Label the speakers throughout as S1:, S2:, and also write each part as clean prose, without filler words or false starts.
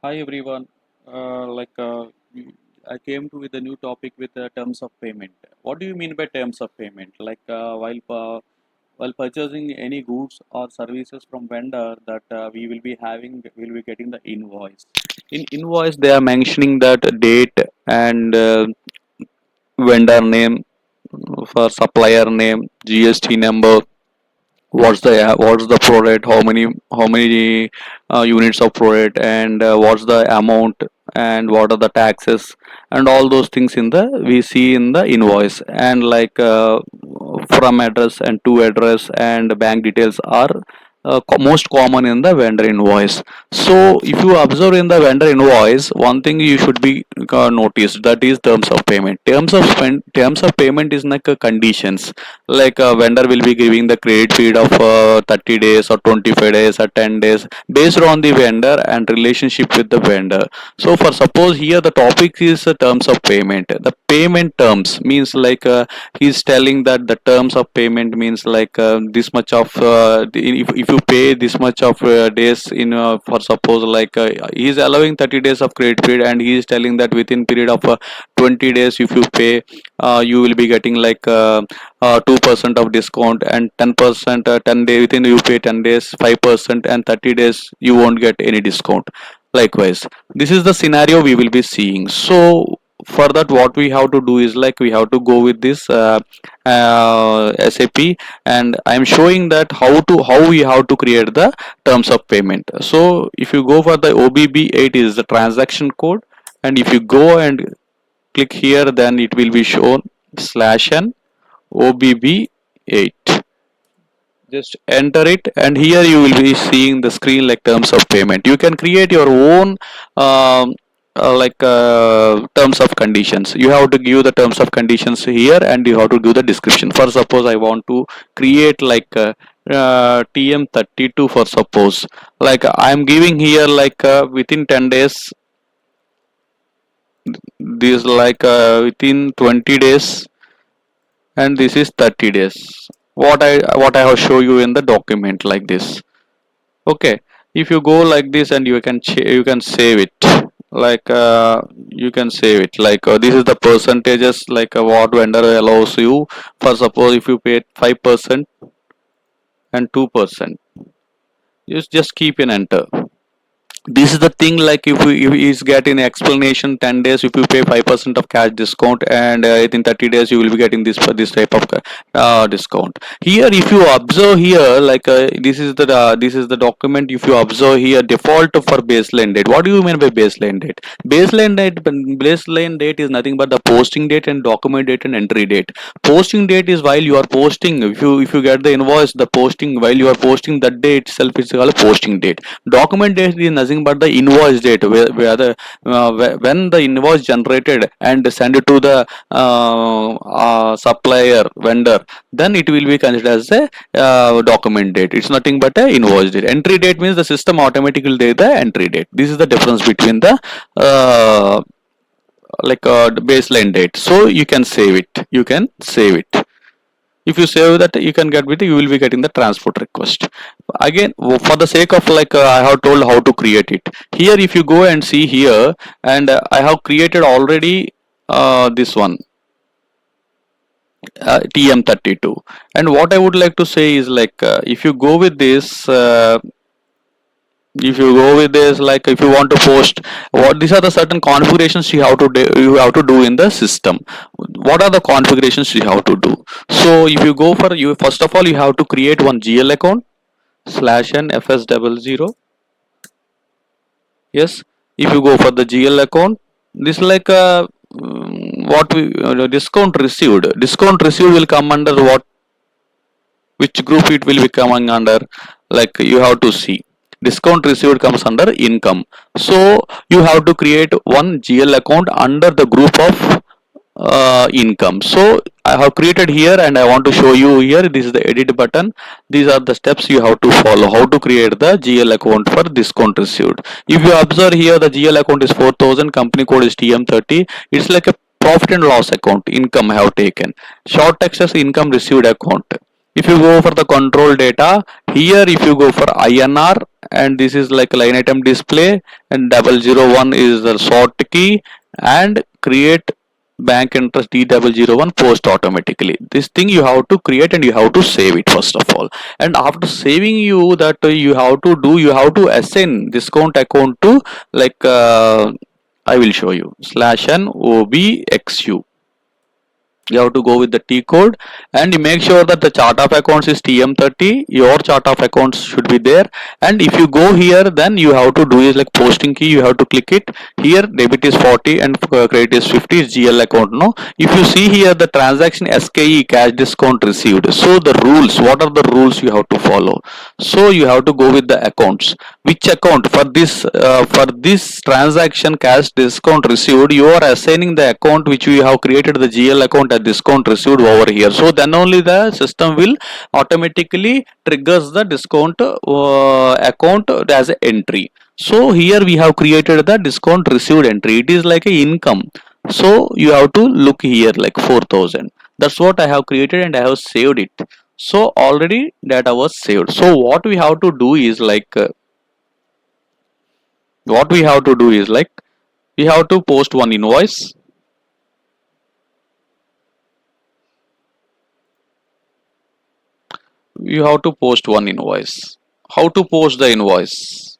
S1: Hi everyone. I came to with a new topic with terms of payment. What do you mean by terms of payment? While purchasing any goods or services from vendor, that we will be getting the invoice. In invoice, they are mentioning that date and vendor name for supplier name, GST number, what's the product, how many units of product, and what's the amount, and what are the taxes, and all those things in the we see in the invoice. And from address and to address and bank details are most common in the vendor invoice. So if you observe in the vendor invoice, one thing you should be noticed, that is terms of payment. Terms of payment is like conditions, like a vendor will be giving the credit period of 30 days or 25 days or 10 days based on the vendor and relationship with the vendor. So for suppose here the topic is terms of payment. The payment terms means he's telling that the terms of payment means this much of if you pay this much of days in for suppose he is allowing 30 days of credit period, and he is telling that within period of 20 days if you pay, you will be getting 2% of discount, and 10% 10 day within you pay 10 days 5%, and 30 days you won't get any discount. Likewise, this is the scenario we will be seeing. So for that, what we have to do is we have to go with this SAP, and I am showing that how we have to create the terms of payment. So if you go for the OBB8 is the transaction code, and if you go and click here, then it will be shown /n OBB8. Just enter it, and here you will be seeing the screen like terms of payment. You can create your own terms of conditions. You have to give the terms of conditions here, and you have to do the description. For suppose I want to create TM32 for suppose, I am giving here within 10 days, this within 20 days, and this is 30 days. What I have show you in the document like this. Okay, if you go like this, and you can save it, you can save it this is the percentages, what vendor allows you. For suppose if you pay 5% and 2%, just keep an enter. This is the thing, if is getting explanation 10 days if you pay 5% of cash discount, and in 30 days you will be getting this type of discount. Here if you observe here, this is the document. If you observe here, default for baseline date. What do you mean by baseline date? Baseline date is nothing but the posting date and document date and entry date. Posting date is while you are posting. If you get the invoice, the posting while you are posting, that day itself is called posting date. Document date is nothing but the invoice date, when the invoice generated and sent it to the supplier vendor, then it will be considered as a document date. It's nothing but a invoice date. Entry date means the system automatically date the entry date. This is the difference between the baseline date. So you can save it. If you save that, you can get with it, you will be getting the transport request. Again, for the sake of I have told how to create it. Here if you go and see here, and I have created already this one, TM32. And what I would like to say is if you go with this, if you want to post, what these are the certain configurations you have to do in the system. What are the configurations you have to do? So if you go for, you first of all you have to create one GL account /n fs00. Yes, if you go for the GL account, this what we discount received will come under what, which group it will be coming under. You have to see, discount received comes under income. So you have to create one GL account under the group of income. So I have created here, and I want to show you here. This is the edit button. These are the steps you have to follow, how to create the GL account for discount received. If you observe here, the GL account is 4000, company code is TM30. It's like a profit and loss account. Income I have taken, short taxes income received account. If you go for the control data, here if you go for INR, and this is like line item display, and 001 is the sort key, and create bank interest D001 post automatically. This thing you have to create and you have to save it first of all. And after saving, you that you have to do, you have to assign discount account to like I will show you slash n obxu. You have to go with the T code, and you make sure that the chart of accounts is TM30. Your chart of accounts should be there. And if you go here, then you have to do is like posting key, you have to click it here. Debit is 40 and credit is 50 is GL account. No, if you see here the transaction SKE cash discount received, so the rules, what are the rules you have to follow? So you have to go with the accounts. Which account for this transaction cash discount received, you are assigning the account which we have created the GL account as discount received over here. So then only the system will automatically triggers the discount account as an entry. So here we have created the discount received entry. It is like a income. So you have to look here like 4,000. That's what I have created and I have saved it. So already data was saved. So what we have to do is like we have to post one invoice. You have to post one invoice. How to post the invoice?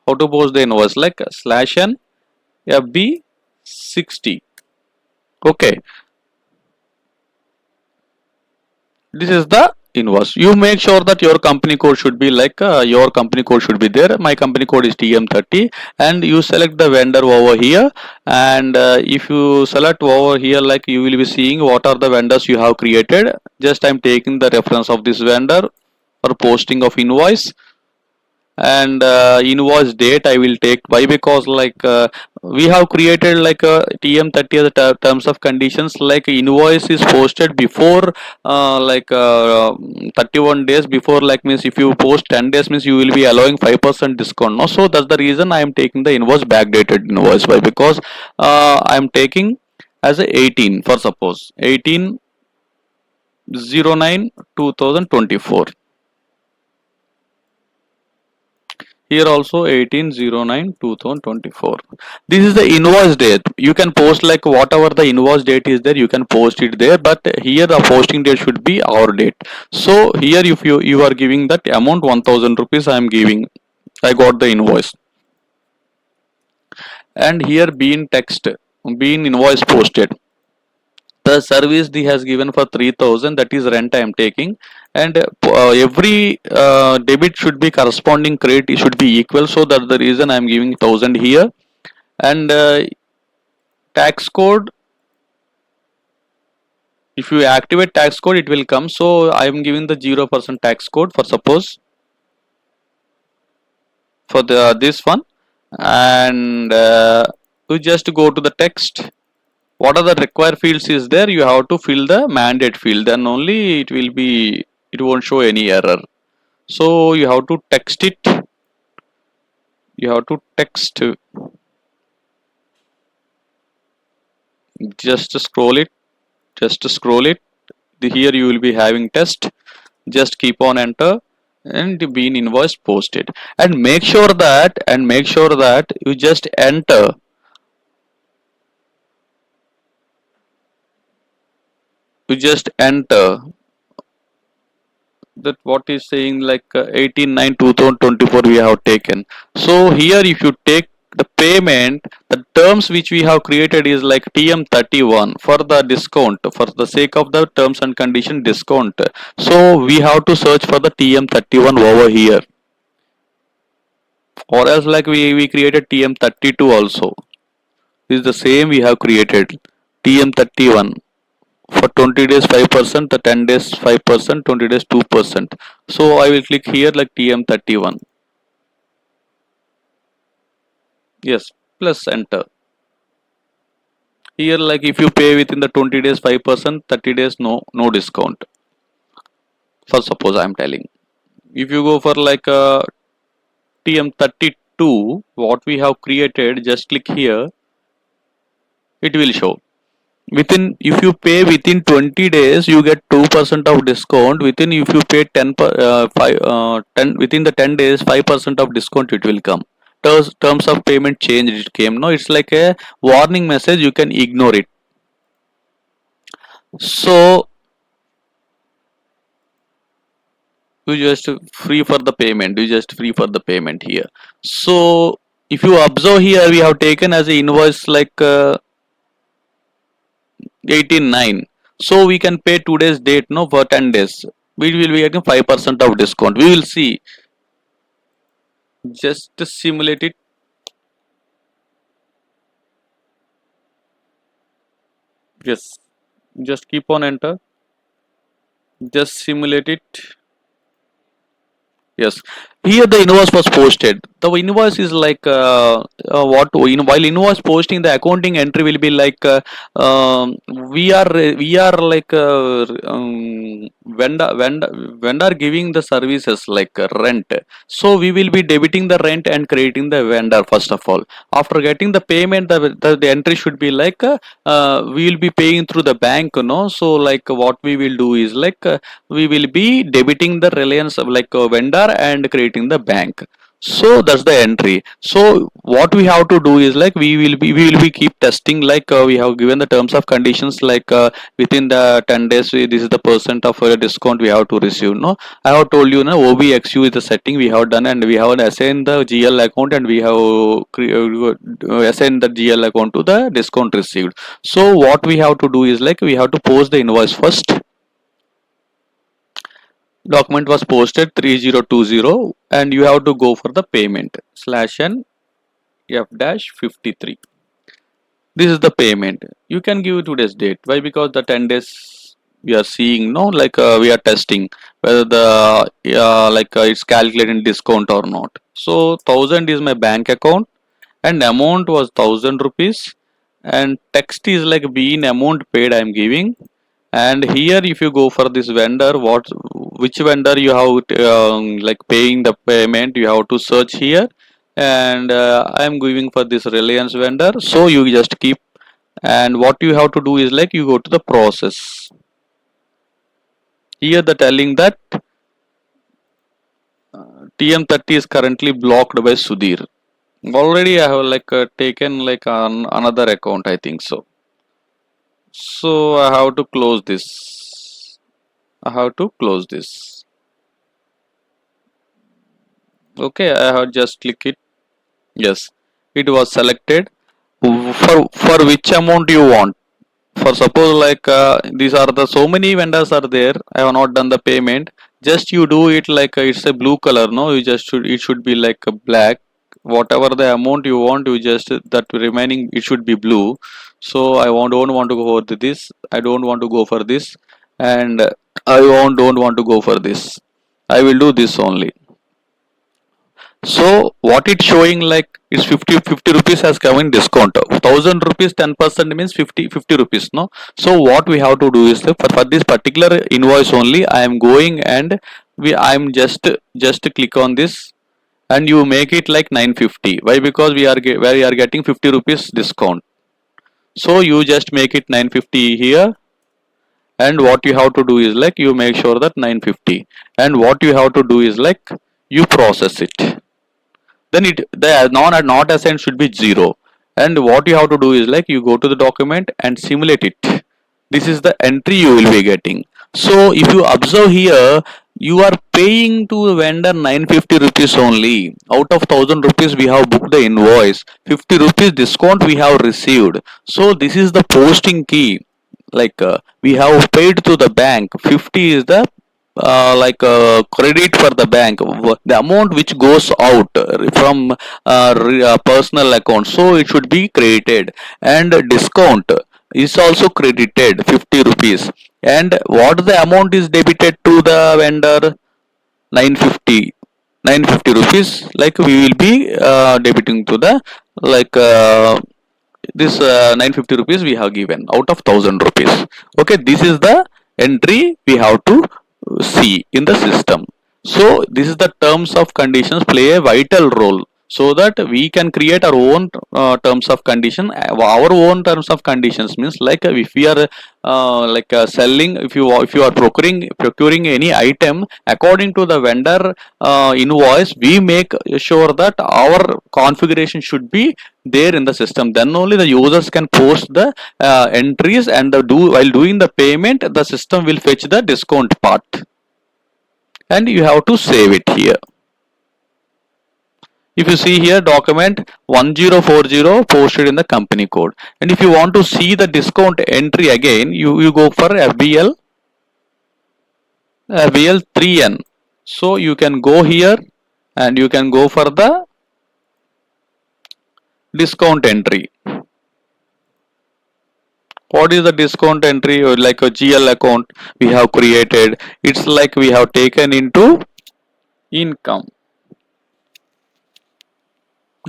S1: How to post the invoice? Like slash n FB60. Okay, this is the invoice. You make sure that your company code should be like your company code should be there. My company code is TM30, and you select the vendor over here. And if you select over here, like you will be seeing what are the vendors you have created. Just I'm taking the reference of this vendor for posting of invoice. And invoice date I will take. Why? Because like we have created like a TM30 as a terms of conditions, like invoice is posted before 31 days before, like means if you post 10 days means you will be allowing 5% discount. No, so that's the reason I am taking the invoice backdated invoice. Why? Because I am taking as a 18 for suppose 18/09/2024. Here also 18/09/2024. This is the invoice date. You can post like whatever the invoice date is there, you can post it there, but here the posting date should be our date. So here if you are giving that amount 1000 rupees, I am giving, I got the invoice. And here being text, being invoice posted, the service he has given for 3000, that is rent I am taking. And every debit should be corresponding credit, it should be equal, so that's the reason I am giving 1000 here. And tax code, if you activate tax code it will come, so I am giving the 0% tax code for suppose for the this one. And you just go to the text, what are the required fields is there, you have to fill the mandate field, then only it will be, it won't show any error. So you have to text it, you have to text, just scroll it, just scroll it. Here you will be having test, just keep on enter, and being invoice posted. And make sure that you just enter, you just enter that what is saying like 18/9/2024 we have taken. So here if you take the payment, the terms which we have created is like TM31 for the discount, for the sake of the terms and condition discount. So we have to search for the TM31 over here, or else like we created TM32 also. This is the same we have created TM31 for 20 days 5%, the 10 days 5%, 20 days 2%. So I will click here like TM31. Yes, plus enter. Here like if you pay within the 20 days 5%, 30 days no discount. For suppose I am telling. If you go for like TM32, what we have created, just click here, it will show. Within, if you pay within 20 days, you get 2% of discount. Within, if you pay 10 per, 5 10 within the 10 days, 5% of discount it will come. Terms of payment change it came. No, it's like a warning message, you can ignore it. So you just free for the payment, you just free for the payment here. So if you observe here, we have taken as a invoice like 18/9. So we can pay today's date, no, for 10 days. We will be getting 5% of discount. We will see. Just simulate it. Yes. Just keep on enter. Just simulate it. Yes, here the invoice was posted. The invoice is like while invoice posting, the accounting entry will be like we are like vendor giving the services like rent. So we will be debiting the rent and creating the vendor first of all. After getting the payment, the entry should be like we will be paying through the bank, no. So like what we will do is like we will be debiting the reliance of like a vendor and creating the bank. So that's the entry. So what we have to do is like we will be keep testing like we have given the terms of conditions like within the 10 days this is the percent of discount we have to receive, no. I have told you, no, OBXU is the setting we have done, and we have assigned the GL account, and we have assigned the GL account to the discount received. So what we have to do is like we have to post the invoice first. Document was posted 3020, and you have to go for the payment slash n f dash 53. This is the payment. You can give today's date. Why? Because the 10 days we are seeing, no, like we are testing whether the it's calculating discount or not. So 1000 is my bank account, and amount was 1000 rupees, and text is like being amount paid I am giving. And here if you go for this vendor, which vendor you have like paying the payment, you have to search here. And I am giving for this Reliance vendor, so you just keep. And what you have to do is like you go to the process. Here the telling that TM30 is currently blocked by Sudhir. Already I have like taken like another account, I think so. So I have to close this. I have to close this. Okay, I have just click it. Yes, it was selected. For which amount you want? For suppose like these are the so many vendors are there. I have not done the payment. Just you do it like it's a blue color. No, you just should, it should be like a black. Whatever the amount you want, you just that remaining it should be blue. So I don't want to go for this. I don't want to go for this, and don't want to go for this. I will do this only. So what it's showing like it's 50 rupees has come in discount. 1000 rupees 10% means 50 rupees, no. So what we have to do is for this particular invoice only I am going, and I'm just click on this, and you make it like 950. Why? Because we are getting 50 rupees discount. So you just make it 950 here, and what you have to do is like you make sure that 950, and what you have to do is like you process it. Then the not assigned should be 0, and what you have to do is like you go to the document and simulate it. This is the entry you will be getting. So if you observe here, you are paying to the vendor 950 rupees only. Out of 1000 rupees we have booked the invoice, 50 rupees discount we have received. So this is the posting key. Like we have paid to the bank, 50 is the credit for the bank, the amount which goes out from personal account, so it should be credited. And discount is also credited 50 rupees. And what the amount is debited to the vendor? 950. 950 rupees like we will be debiting to the like this 950 rupees we have given out of 1000 rupees. Okay, this is the entry we have to see in the system. So this is the terms of conditions play a vital role. so that we can create our own terms of condition. Our own terms of conditions means like if we are selling, if you are procuring any item according to the vendor invoice, we make sure that our configuration should be there in the system. Then only the users can post the entries, and while doing the payment, the system will fetch the discount part, and you have to save it here. If you see here, document 1040 posted in the company code. And if you want to see the discount entry again, you go for FBL 3N. So you can go here and you can go for the discount entry. What is the discount entry? Like a GL account we have created. It's like we have taken into income.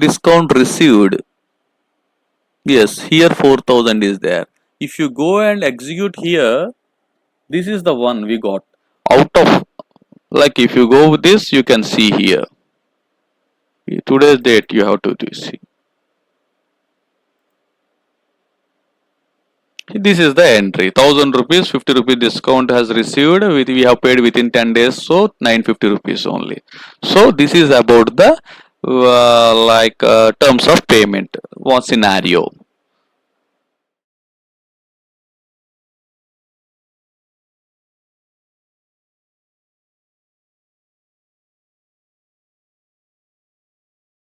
S1: Discount received. Yes, here 4000 is there. If you go and execute here, this is the one we got out of, like if you go with this, you can see here today's date. You have to see this is the entry. 1000 rupees, 50 rupees discount has received with, we have paid within 10 days, so 950 rupees only. So this is about the terms of payment one scenario.